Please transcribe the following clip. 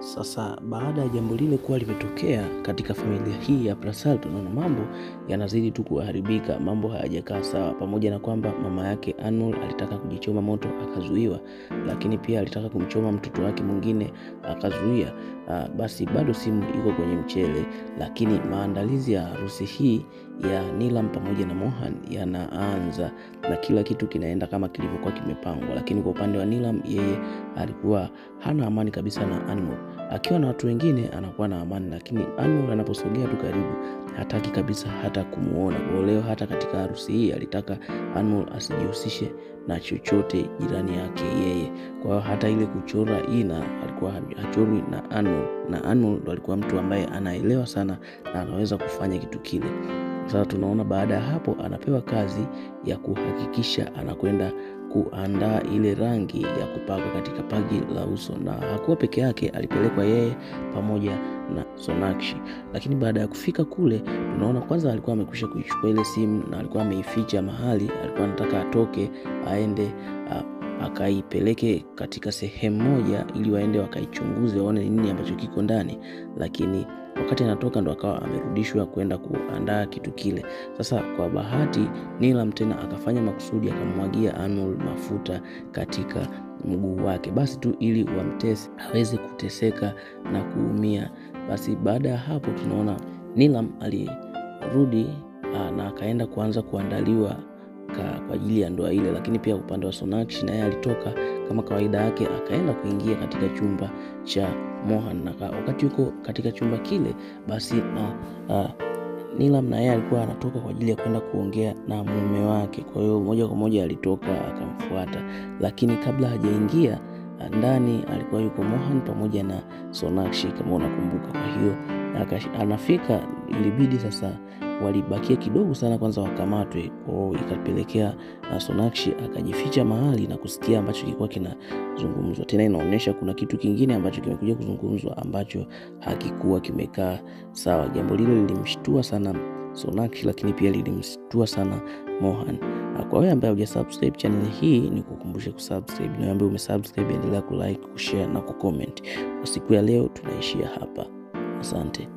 Sasa baada ya jambo lile kuwa limetokea katika familia hii ya Prasad, tunaona mambo yanazidi tu kuharibika, mambo hayajakaa sawa. Pamoja na kwamba mama yake Anmol alitaka kujichoma moto akazuiwa, lakini pia alitaka kumchoma mtoto wake mwingine akazuia. Basi bado simu iko kwenye mchele, lakini maandalizi ya harusi hii ya Neelam pamoja na Mohan yanaanza na kila kitu kinaenda kama kilivyokuwa kimepangwa. Lakini kwa upande wa Neelam, yeye alikuwa hana amani kabisa na Anmol. Akiwa na watu wengine anakuwa na amani, lakini Anmol anaposogea tu karibu hataki kabisa hata kumuona. Kwa leo hata katika harusi hii alitaka Anmol asijihusishe na chochote jirani yake yeye. Kwa hiyo hata ile kuchora ina alikuwa hachorwi na Anmol, na Anmol ndo alikuwa mtu ambaye anaelewa sana na anaweza kufanya kitu kile. Sasa tunaona baada ya hapo anapewa kazi ya kuhakikisha anakwenda kuandaa ile rangi ya kupaka katika paji la uso, na hakuwa peke yake, alipelekwa yeye pamoja na Sonakshi. Lakini baada ya kufika kule, tunaona kwanza alikuwa amekwisha kuichukua ile simu na alikuwa ameificha mahali, alikuwa anataka atoke aende akaipeleke katika sehemu moja ili waende wakaichunguze waone nini ambacho kiko ndani. Lakini wakati anatoka ndo akawa amerudishwa kwenda kuandaa kitu kile. Sasa kwa bahati Neelam tena akafanya makusudi, akamwagia Anmol mafuta katika mguu wake, basi tu ili wamtese aweze kuteseka na kuumia. Basi baada ya hapo tunaona Neelam alirudi na akaenda kuanza kuandaliwa kwa ajili ya ndoa ile. Lakini pia upande wa Sonakshi naye alitoka kama kawaida yake akaenda kuingia katika chumba cha Mohan, na wakati yuko katika chumba kile basi Neelam na yeye alikuwa anatoka kwa ajili ya kwenda kuongea na mume wake. Kwa hiyo moja kwa moja alitoka akamfuata, lakini kabla hajaingia ndani alikuwa yuko Mohan pamoja na Sonakshi kama unakumbuka. Kwa hiyo anafika, ilibidi sasa walibakia kidogo sana kwanza wakamatwe. Kwa hiyo ikapelekea Sonakshi akajificha mahali na kusikia ambacho kilikuwa kinazungumzwa. Tena inaonyesha kuna kitu kingine ambacho kimekuja kuzungumzwa ambacho hakikuwa kimekaa sawa. Jambo lile lilimshtua sana Sonakshi, lakini pia lilimshtua sana Mohan. Kwa wewe ambaye hujasubscribe channel hii, ni kukumbusha kusubscribe, na ambaye umesubscribe endelea kulike, kushare na kucomment. Kwa siku ya leo tunaishia hapa. Asante.